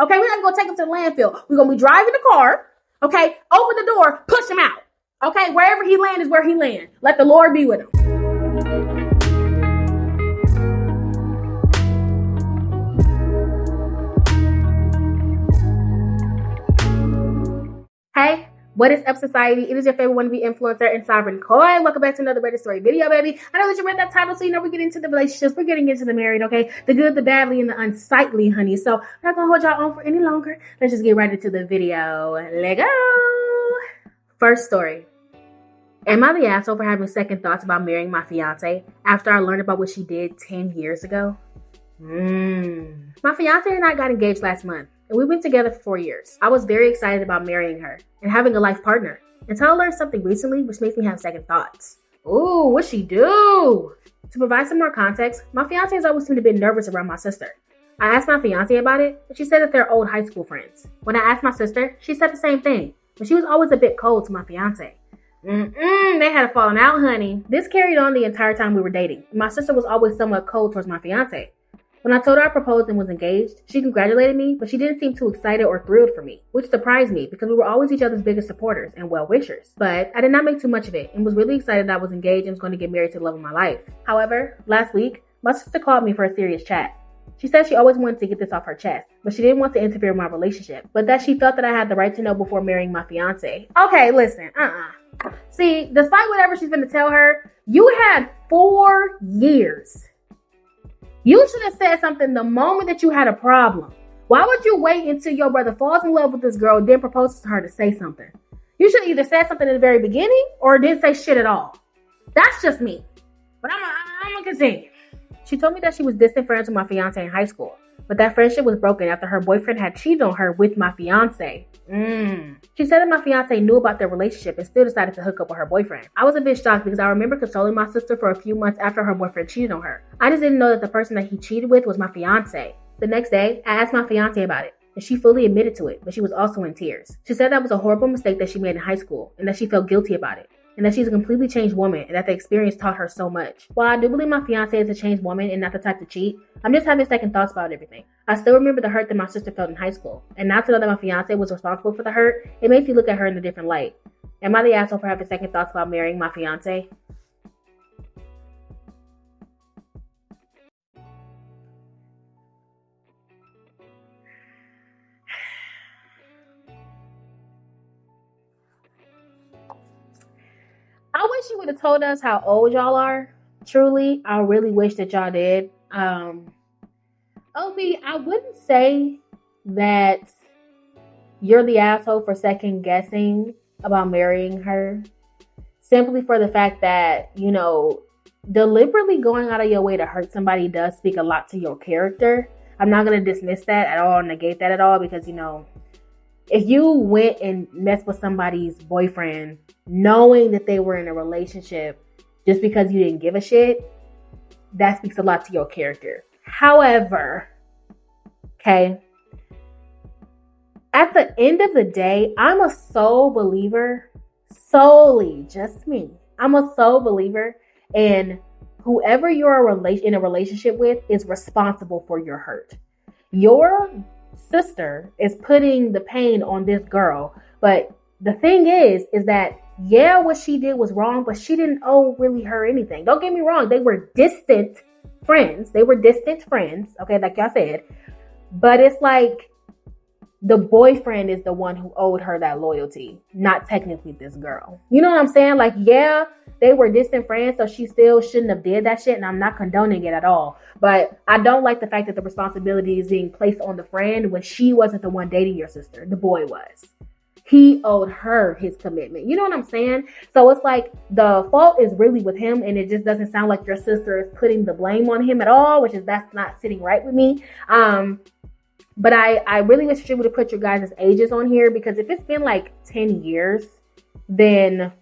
Okay, we're not gonna take him to the landfill. We're gonna be driving the car. Okay, open the door, push him out. Okay, wherever he land is where he land. Let the Lord be with him. Hey, what is up, society? It is your favorite wannabe influencer and sovereign koi. Welcome back to another Reddit story video, baby. I know that you read that title, so you know we're getting into the relationships. We're getting into the married, okay? The good, the badly, and the unsightly, honey. So I'm not gonna hold y'all on for any longer. Let's just get right into the video. Let's go. First story. Am I the asshole for having second thoughts about marrying my fiance after I learned about what she did 10 years ago? My fiance and I got engaged last month, and we've been together for 4 years. I was very excited about marrying her and having a life partner until I learned something recently which makes me have second thoughts. Ooh, what'd she do? To provide some more context, my fiance has always seemed a bit nervous around my sister. I asked my fiance about it, and she said that they're old high school friends. When I asked my sister, she said the same thing, but she was always a bit cold to my fiance. They had a falling out, honey. This carried on the entire time we were dating. My sister was always somewhat cold towards my fiance. When I told her I proposed and was engaged, she congratulated me, but she didn't seem too excited or thrilled for me, which surprised me because we were always each other's biggest supporters and well-wishers. But I did not make too much of it and was really excited that I was engaged and was going to get married to the love of my life. However, last week, my sister called me for a serious chat. She said she always wanted to get this off her chest, but she didn't want to interfere in my relationship, but that she felt that I had the right to know before marrying my fiance. Okay, listen, See, despite whatever she's going to tell her, you had 4 years. You should have said something the moment that you had a problem. Why would you wait until your brother falls in love with this girl, then proposes to her to say something? You should either said something in the very beginning or didn't say shit at all. That's just me. But I'm gonna continue. She told me that she was distant friends with my fiance in high school, but that friendship was broken after her boyfriend had cheated on her with my fiance. She said that my fiance knew about their relationship and still decided to hook up with her boyfriend. I was a bit shocked because I remember consoling my sister for a few months after her boyfriend cheated on her. I just didn't know that the person that he cheated with was my fiance. The next day, I asked my fiance about it, and she fully admitted to it, but she was also in tears. She said that was a horrible mistake that she made in high school, and that she felt guilty about it, and that she's a completely changed woman, and that the experience taught her so much. While I do believe my fiance is a changed woman and not the type to cheat, I'm just having second thoughts about everything. I still remember the hurt that my sister felt in high school, and now to know that my fiance was responsible for the hurt, it makes me look at her in a different light. Am I the asshole for having second thoughts about marrying my fiance? I wish you would have told us how old y'all are. Truly, I really wish that y'all did. Obi, I wouldn't say that you're the asshole for second guessing about marrying her. Simply for the fact that, deliberately going out of your way to hurt somebody does speak a lot to your character. I'm not going to dismiss that at all, negate that at all, because, if you went and messed with somebody's boyfriend knowing that they were in a relationship just because you didn't give a shit, that speaks a lot to your character. However, okay, at the end of the day, I'm a sole believer, solely just me. I'm a sole believer in whoever you're in a relationship with is responsible for your hurt. Your sister is putting the pain on this girl, but the thing is that what she did was wrong, but she didn't owe really her anything. Don't get me wrong, they were distant friends, okay, like y'all said, but it's like the boyfriend is the one who owed her that loyalty, not technically this girl. You know what I'm saying? Like, yeah, they were distant friends, so she still shouldn't have did that shit, and I'm not condoning it at all. But I don't like the fact that the responsibility is being placed on the friend when she wasn't the one dating your sister. The boy was. He owed her his commitment. You know what I'm saying? So it's like the fault is really with him, and it just doesn't sound like your sister is putting the blame on him at all, that's not sitting right with me. But I really wish you would have put your guys' ages on here, because if it's been like 10 years, then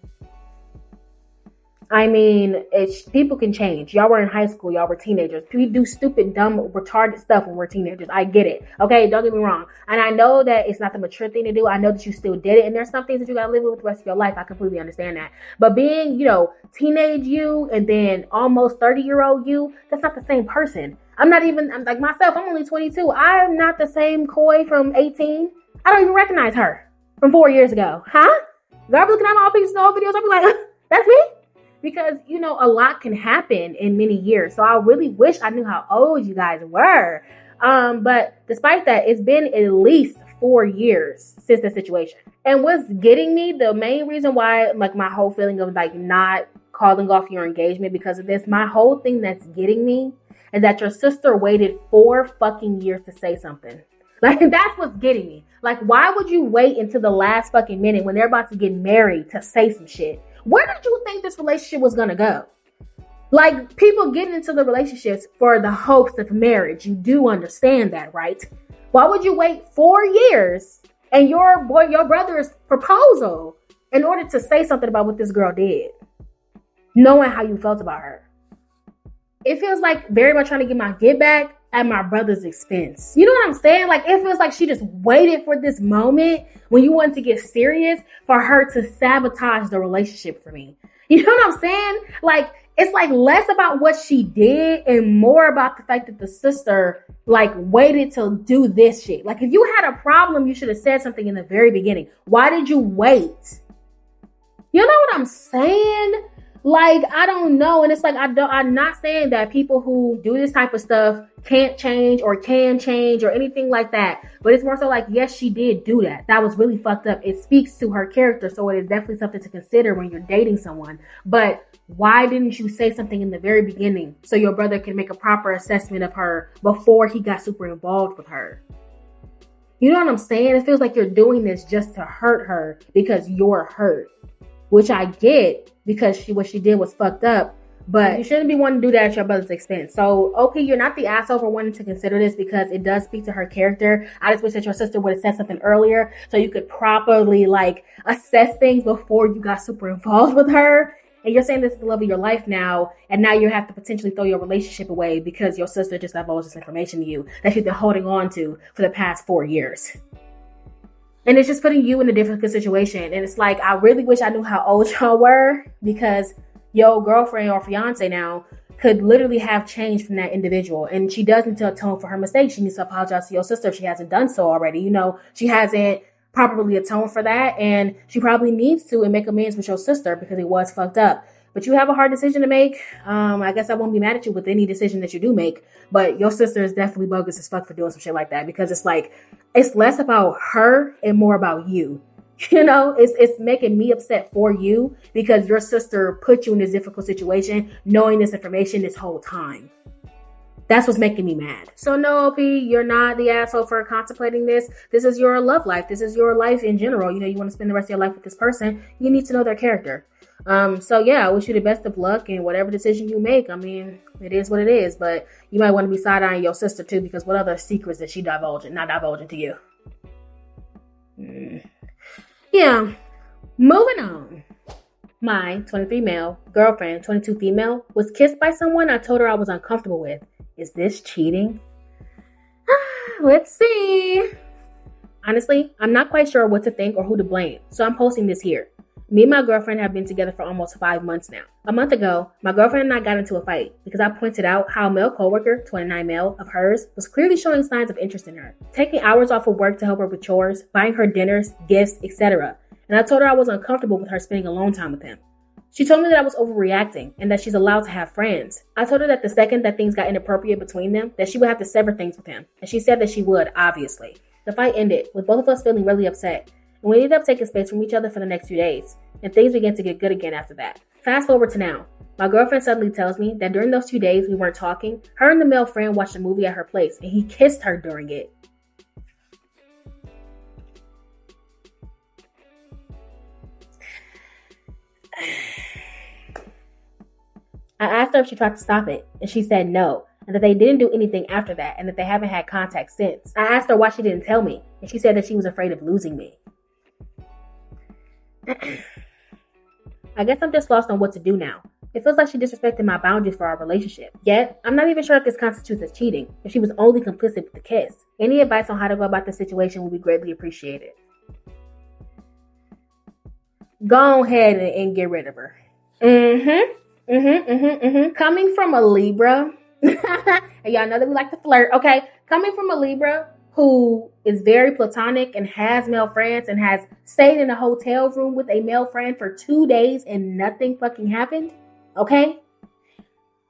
people can change. Y'all were in high school. Y'all were teenagers. We do stupid, dumb, retarded stuff when we're teenagers. I get it. Okay, don't get me wrong. And I know that it's not the mature thing to do. I know that you still did it. And there's some things that you got to live with the rest of your life. I completely understand that. But being, teenage you and then almost 30-year-old you, that's not the same person. I'm like myself, I'm only 22. I'm not the same Koi from 18. I don't even recognize her from 4 years ago. Huh? If I be looking at my old pictures and old videos, I'll be like, that's me? Because, a lot can happen in many years. So I really wish I knew how old you guys were. But despite that, it's been at least 4 years since the situation. And what's getting me, the main reason why, like, my whole feeling of, like, not calling off your engagement because of this, my whole thing that's getting me is that your sister waited 4 fucking years to say something. Like, that's what's getting me. Like, why would you wait until the last fucking minute when they're about to get married to say some shit? Where did you think this relationship was gonna go? Like, people getting into the relationships for the hopes of marriage. You do understand that, right? Why would you wait 4 years and your brother's proposal in order to say something about what this girl did, knowing how you felt about her? It feels like very much trying to get my get back at my brother's expense. You know what I'm saying? Like, it feels like she just waited for this moment when you wanted to get serious for her to sabotage the relationship for me. You know what I'm saying? Like, it's like less about what she did and more about the fact that the sister like waited to do this shit. Like, if you had a problem, you should have said something in the very beginning. Why did you wait? You know what I'm saying? Like, I don't know. And it's like, I'm not saying that people who do this type of stuff can't change or can change or anything like that. But it's more so like, yes, she did do that. That was really fucked up. It speaks to her character. So it is definitely something to consider when you're dating someone. But why didn't you say something in the very beginning so your brother can make a proper assessment of her before he got super involved with her? You know what I'm saying? It feels like you're doing this just to hurt her because you're hurt. Which I get because what she did was fucked up, but you shouldn't be wanting to do that at your brother's expense. So, okay, you're not the asshole for wanting to consider this because it does speak to her character. I just wish that your sister would have said something earlier so you could properly like assess things before you got super involved with her. And you're saying this is the love of your life now, and now you have to potentially throw your relationship away because your sister just divulged this information to you that she's been holding on to for the past 4 years. And it's just putting you in a difficult situation. And it's like, I really wish I knew how old y'all were because your girlfriend or fiance now could literally have changed from that individual. And she does need to atone for her mistakes. She needs to apologize to your sister if she hasn't done so already. She hasn't properly atoned for that. And she probably needs to and make amends with your sister because it was fucked up. But you have a hard decision to make. I guess I won't be mad at you with any decision that you do make. But your sister is definitely bogus as fuck for doing some shit like that. Because it's like, it's less about her and more about you. It's making me upset for you because your sister put you in this difficult situation knowing this information this whole time. That's what's making me mad. So no, OP, you're not the asshole for contemplating this. This is your love life. This is your life in general. You want to spend the rest of your life with this person. You need to know their character. So yeah, I wish you the best of luck in whatever decision you make. I mean, it is what it is, but you might want to be side-eyeing your sister too, because what other secrets that she not divulging to you? Yeah, moving on. My 23 male girlfriend, 22 female, was kissed by someone I told her I was uncomfortable with. Is this cheating? Let's see. Honestly, I'm not quite sure what to think or who to blame, so I'm posting this here. Me and my girlfriend have been together for almost 5 months now. A month ago, my girlfriend and I got into a fight because I pointed out how a male coworker, 29 male, of hers, was clearly showing signs of interest in her, taking hours off of work to help her with chores, buying her dinners, gifts, etc. And I told her I was uncomfortable with her spending alone time with him. She told me that I was overreacting and that she's allowed to have friends. I told her that the second that things got inappropriate between them, that she would have to sever things with him. And she said that she would, obviously. The fight ended, with both of us feeling really upset. And we ended up taking space from each other for the next few days. And things began to get good again after that. Fast forward to now. My girlfriend suddenly tells me that during those 2 days we weren't talking, her and the male friend watched a movie at her place and he kissed her during it. I asked her if she tried to stop it, and she said no, and that they didn't do anything after that, and that they haven't had contact since. I asked her why she didn't tell me, and she said that she was afraid of losing me. I guess I'm just lost on what to do now. It feels like she disrespected my boundaries for our relationship. Yet, I'm not even sure if this constitutes as cheating, if she was only complicit with the kiss. Any advice on how to go about this situation would be greatly appreciated. Go ahead and get rid of her. Coming from a Libra, And y'all know that we like to flirt, okay? Coming from a Libra who is very platonic and has male friends and has stayed in a hotel room with a male friend for 2 days and nothing fucking happened, okay?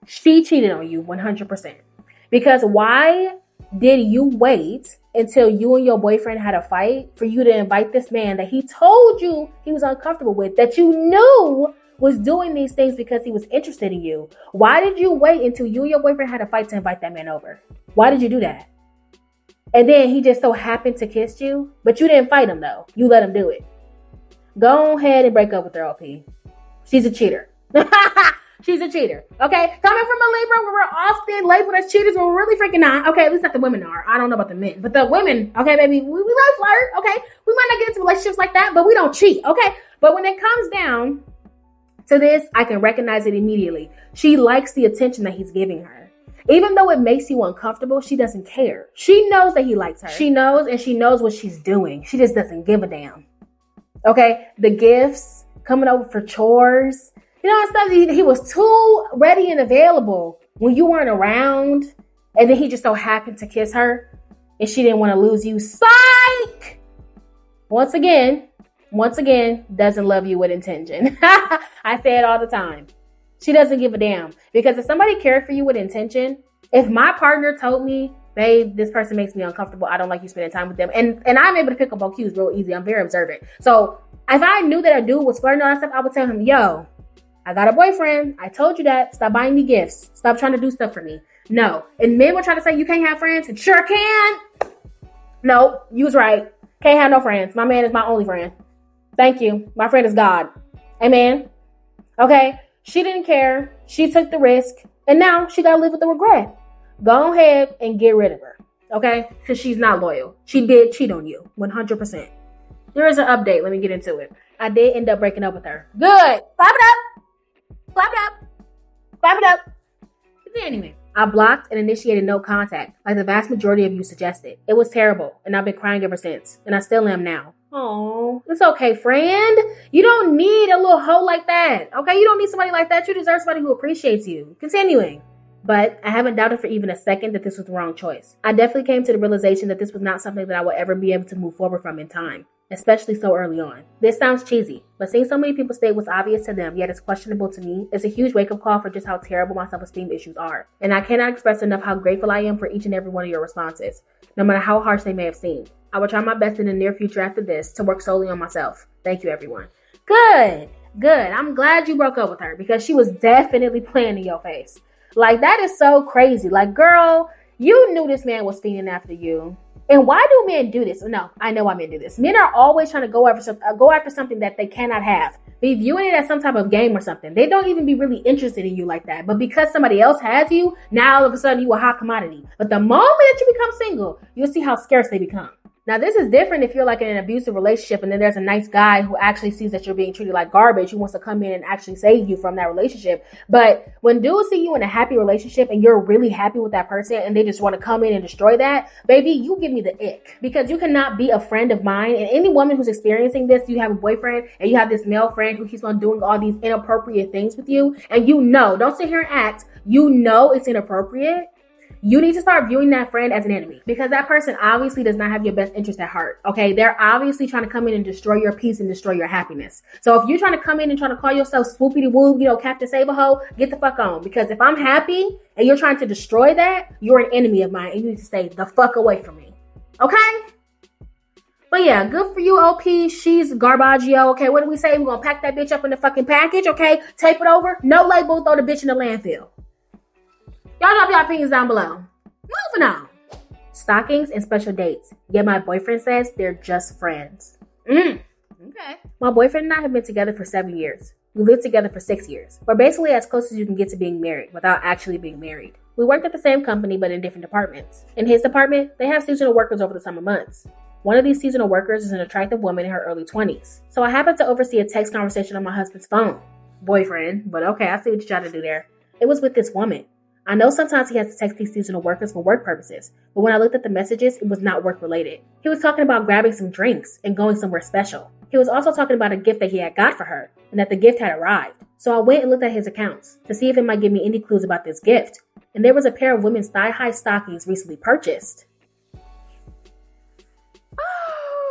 She cheated on you 100%. Because why did you wait until you and your boyfriend had a fight for you to invite this man that he told you he was uncomfortable with, that you knew was doing these things because he was interested in you? Why did you wait until you and your boyfriend had a fight to invite that man over? Why did you do that? And then he just so happened to kiss you, but you didn't fight him though. You let him do it. Go ahead and break up with her, OP. She's a cheater. She's a cheater. Okay? Coming from a Libra, where we're often labeled as cheaters, when we're really freaking not. Okay, at least not the women are. I don't know about the men. But the women, okay, baby, we love flirt. Okay? We might not get into relationships like that, but we don't cheat. Okay? But when it comes down to this, I can recognize it immediately. She likes the attention that he's giving her. Even though it makes you uncomfortable, she doesn't care. She knows that he likes her. She knows, and she knows what she's doing. She just doesn't give a damn. Okay? The gifts, coming over for chores, you know, stuff. He was too ready and available when you weren't around, and then he just so happened to kiss her, and she didn't want to lose you. Psych! Once again, doesn't love you with intention. I say it all the time. She doesn't give a damn. Because if somebody cared for you with intention, if my partner told me, babe, this person makes me uncomfortable, I don't like you spending time with them, and I'm able to pick up on cues real easy. I'm very observant. So if I knew that a dude was flirting on stuff, I would tell him, yo, I got a boyfriend. I told you that. Stop buying me gifts. Stop trying to do stuff for me. No. And men will try to say you can't have friends. And sure can. No, you was right. Can't have no friends. My man is my only friend. Thank you. My friend is God. Amen. Okay. She didn't care. She took the risk. And now she got to live with the regret. Go ahead and get rid of her. Okay. Because she's not loyal. She did cheat on you. 100%. There is an update. Let me get into it. I did end up breaking up with her. Good. Clap it up. Clap it up. Clap it up. But anyway, I blocked and initiated no contact, like the vast majority of you suggested. It was terrible, and I've been crying ever since, and I still am now. Oh, it's okay, friend. You don't need a little hoe like that, okay? You don't need somebody like that. You deserve somebody who appreciates you. Continuing. But I haven't doubted for even a second that this was the wrong choice. I definitely came to the realization that this was not something that I would ever be able to move forward from in time, especially so early on. This sounds cheesy, but seeing so many people state what's obvious to them, yet it's questionable to me, is a huge wake-up call for just how terrible my self-esteem issues are. And I cannot express enough how grateful I am for each and every one of your responses, no matter how harsh they may have seemed. I will try my best in the near future after this to work solely on myself. Thank you, everyone. Good. I'm glad you broke up with her, because she was definitely playing in your face. Like, that is so crazy. Like, girl, you knew this man was fiending after you. And why do men do this? No, I know why men do this. Men are always trying to go after something that they cannot have. Be viewing it as some type of game or something. They don't even be really interested in you like that. But because somebody else has you, now all of a sudden you a hot commodity. But the moment that you become single, you'll see how scarce they become. Now, this is different if you're like in an abusive relationship and then there's a nice guy who actually sees that you're being treated like garbage, who wants to come in and actually save you from that relationship. But when dudes see you in a happy relationship and you're really happy with that person and they just want to come in and destroy that, baby, you give me the ick. Because you cannot be a friend of mine. And any woman who's experiencing this, you have a boyfriend and you have this male friend who keeps on doing all these inappropriate things with you. And you know, don't sit here and act, you know it's inappropriate. You need to start viewing that friend as an enemy, because that person obviously does not have your best interest at heart. Okay. They're obviously trying to come in and destroy your peace and destroy your happiness. So if you're trying to come in and trying to call yourself swoopity woo, Captain Save-A-Ho, get the fuck on. Because if I'm happy and you're trying to destroy that, you're an enemy of mine and you need to stay the fuck away from me. Okay. But yeah, good for you, OP. She's garbaggio. Okay. What do we say? We're going to pack that bitch up in the fucking package. Okay. Tape it over. No label. Throw the bitch in the landfill. Y'all drop your opinions down below. Moving on. Stockings and special dates. Yet my boyfriend says they're just friends. Okay. My boyfriend and I have been together for 7 years. We lived together for 6 years. We're basically as close as you can get to being married without actually being married. We worked at the same company but in different departments. In his department, they have seasonal workers over the summer months. One of these seasonal workers is an attractive woman in her early 20s. So I happened to oversee a text conversation on my husband's phone. Boyfriend, but okay, I see what you're trying to do there. It was with this woman. I know sometimes he has to text these seasonal workers for work purposes, but when I looked at the messages, it was not work related. He was talking about grabbing some drinks and going somewhere special. He was also talking about a gift that he had got for her and that the gift had arrived. So I went and looked at his accounts to see if it might give me any clues about this gift. and there was a pair of women's thigh-high stockings recently purchased.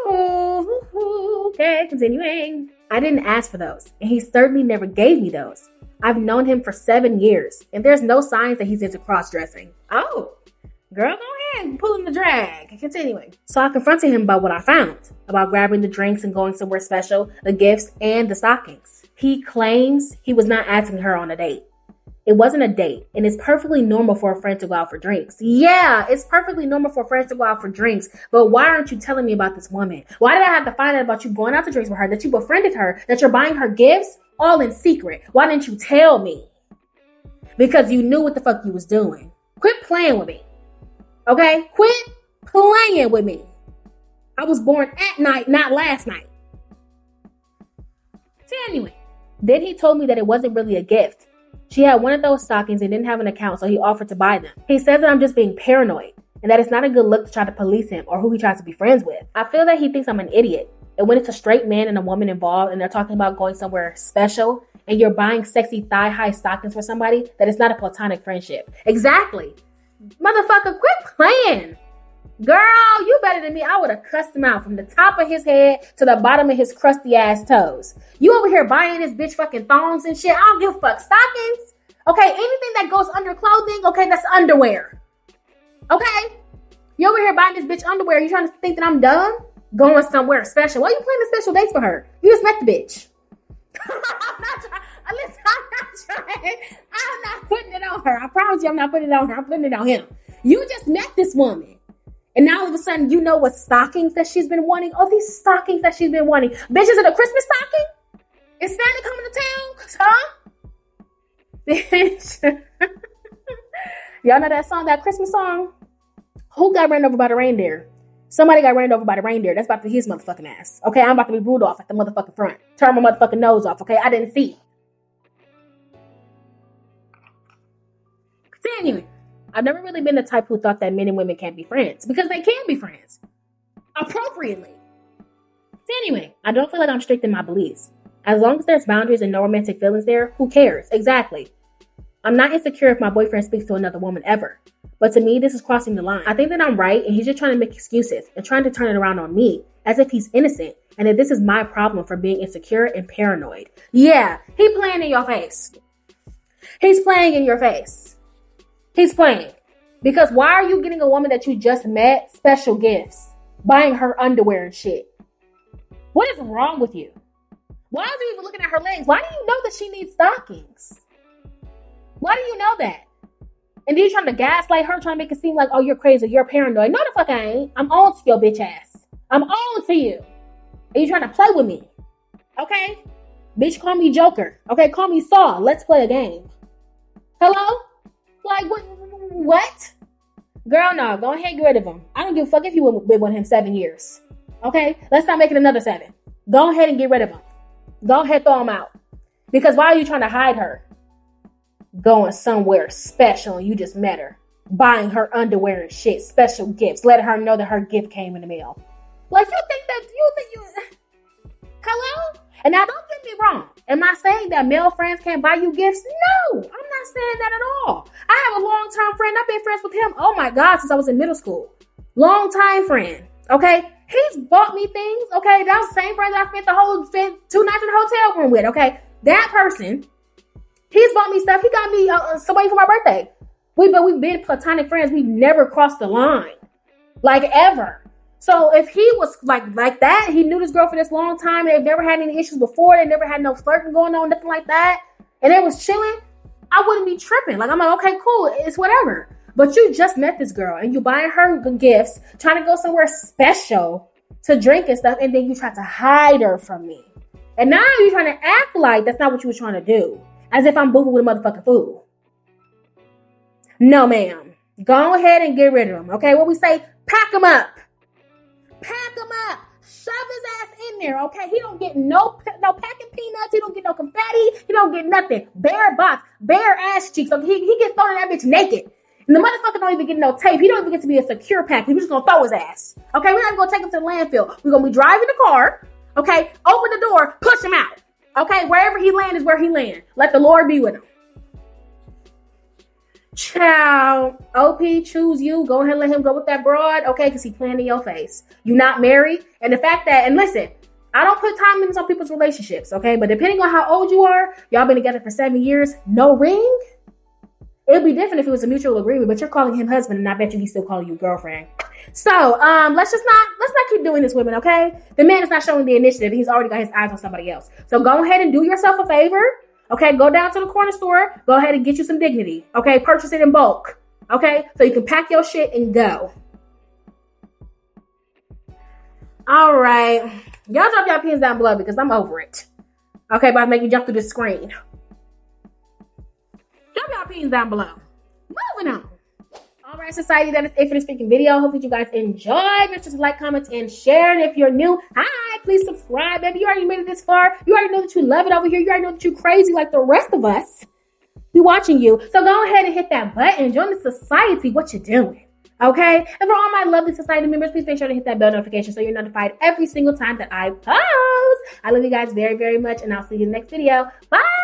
Oh, okay, continuing. I didn't ask for those, and he certainly never gave me those. I've known him for 7 years, and there's no signs that he's into cross-dressing. Oh, girl, go ahead, pulling the drag. Continuing. So I confronted him about what I found, about grabbing the drinks and going somewhere special, the gifts, and the stockings. He claims he was not asking her on a date. It wasn't a date, and it's perfectly normal for a friend to go out for drinks. Yeah, it's perfectly normal for friends to go out for drinks, but why aren't you telling me about this woman? Why did I have to find out about you going out to drinks with her, that you befriended her, that you're buying her gifts, all in secret? Why didn't you tell me? Because you knew what the fuck you was doing. Quit playing with me. Okay? Quit playing with me. I was born at night, not last night. So anyway, then he told me that it wasn't really a gift. She had one of those stockings and didn't have an account, so he offered to buy them. He says that I'm just being paranoid and that it's not a good look to try to police him or who he tries to be friends with. I feel that he thinks I'm an idiot. And when it's a straight man and a woman involved and they're talking about going somewhere special and you're buying sexy thigh-high stockings for somebody, that it's not a platonic friendship. Exactly. Motherfucker, quit playing. Girl, you better than me. I would have cussed him out from the top of his head to the bottom of his crusty ass toes. You over here buying this bitch fucking thongs and shit. I don't give a fuck. Stockings. Okay, anything that goes under clothing, okay, that's underwear. Okay? You over here buying this bitch underwear. You trying to think that I'm dumb? Going somewhere special. Why are you planning special dates for her? You just met the bitch. I'm not trying. Listen, I'm not putting it on her. I promise you I'm not putting it on her. I'm putting it on him. You just met this woman. And now all of a sudden, you know what stockings that she's been wanting? Oh, these stockings that she's been wanting. Bitches in a Christmas stocking? Is Santa coming to town? Huh? Bitch. Y'all know that song, that Christmas song? Who got ran over by the reindeer? Somebody got ran over by the reindeer. That's about to be his motherfucking ass. Okay, I'm about to be Rudolph at the motherfucking front. Turn my motherfucking nose off, okay? I didn't see. Anyway. I've never really been the type who thought that men and women can't be friends, because they can be friends appropriately. So anyway, I don't feel like I'm strict in my beliefs. As long as there's boundaries and no romantic feelings there, who cares? Exactly. I'm not insecure if my boyfriend speaks to another woman ever. But to me, this is crossing the line. I think that I'm right and he's just trying to make excuses and trying to turn it around on me as if he's innocent and that this is my problem for being insecure and paranoid. Yeah, he's playing in your face. He's playing in your face. He's playing. Because why are you getting a woman that you just met special gifts? Buying her underwear and shit. What is wrong with you? Why are you even looking at her legs? Why do you know that she needs stockings? Why do you know that? And then you're trying to gaslight her, trying to make it seem like, oh, you're crazy, you're paranoid. No, the fuck I ain't. I'm on to your bitch ass. I'm on to you. And you're trying to play with me. Okay? Bitch, call me Joker. Okay, call me Saw. Let's play a game. Hello? Like, what? Girl, no. Go ahead and get rid of him. I don't give a fuck if you were with him 7 years. Okay? Let's not make it another 7. Go ahead and get rid of him. Go ahead, throw him out. Because why are you trying to hide her? Going somewhere special and you just met her. Buying her underwear and shit. Special gifts. Letting her know that her gift came in the mail. Like, you think you... Hello? And now, don't get me wrong. Am I saying that male friends can't buy you gifts? No, I'm not saying that at all. I have a long-time friend. I've been friends with him, oh my God, since I was in middle school. Long-time friend, okay? He's bought me things, okay? That was the same friend that I spent 2 nights in the hotel room with, okay? That person, he's bought me stuff. He got me somebody for my birthday. We've been platonic friends. We've never crossed the line, like ever. So if he was like that, he knew this girl for this long time, they've never had any issues before, they never had no flirting going on, nothing like that, and they was chilling, I wouldn't be tripping. Like, I'm like, okay, cool, it's whatever. But you just met this girl, and you buying her gifts, trying to go somewhere special to drink and stuff, and then you try to hide her from me. And now you're trying to act like that's not what you were trying to do, as if I'm boofing with a motherfucking fool. No, ma'am. Go ahead and get rid of him, okay? What we say, pack him up. Pack him up. Shove his ass in there, okay? He don't get no packing peanuts. He don't get no confetti. He don't get nothing. Bare box, bare ass cheeks. So he gets thrown in that bitch naked. And the motherfucker don't even get no tape. He don't even get to be a secure pack. We just gonna throw his ass. Okay, we're not even gonna take him to the landfill. We're gonna be driving the car. Okay, open the door, push him out. Okay, wherever he land is where he land. Let the Lord be with him. Child, OP, choose you. Go ahead and let him go with that broad, okay? Because he playing in your face. You not married. And the fact that, and listen, I don't put time limits on people's relationships, okay? But depending on how old you are, y'all been together for 7 years, no ring. It'd be different if it was a mutual agreement, but you're calling him husband, and I bet you he's still calling you girlfriend. So, let's not keep doing this, women, okay? The man is not showing the initiative. He's already got his eyes on somebody else. So go ahead and do yourself a favor. Okay, go down to the corner store. Go ahead and get you some dignity. Okay, purchase it in bulk. Okay, so you can pack your shit and go. All right. Y'all drop your opinions down below because I'm over it. Okay, about to make you jump through the screen. Drop your opinions down below. Moving on. All right, society, that is it for this freaking video. Hope that you guys enjoyed. Make sure to like, comment, and share. And if you're new, hi, please subscribe, baby. You already made it this far. You already know that you love it over here. You already know that you're crazy like the rest of us. We watching you. So go ahead and hit that button and join the society. What you doing? Okay? And for all my lovely society members, please make sure to hit that bell notification so you're notified every single time that I post. I love you guys very, very much, and I'll see you in the next video. Bye!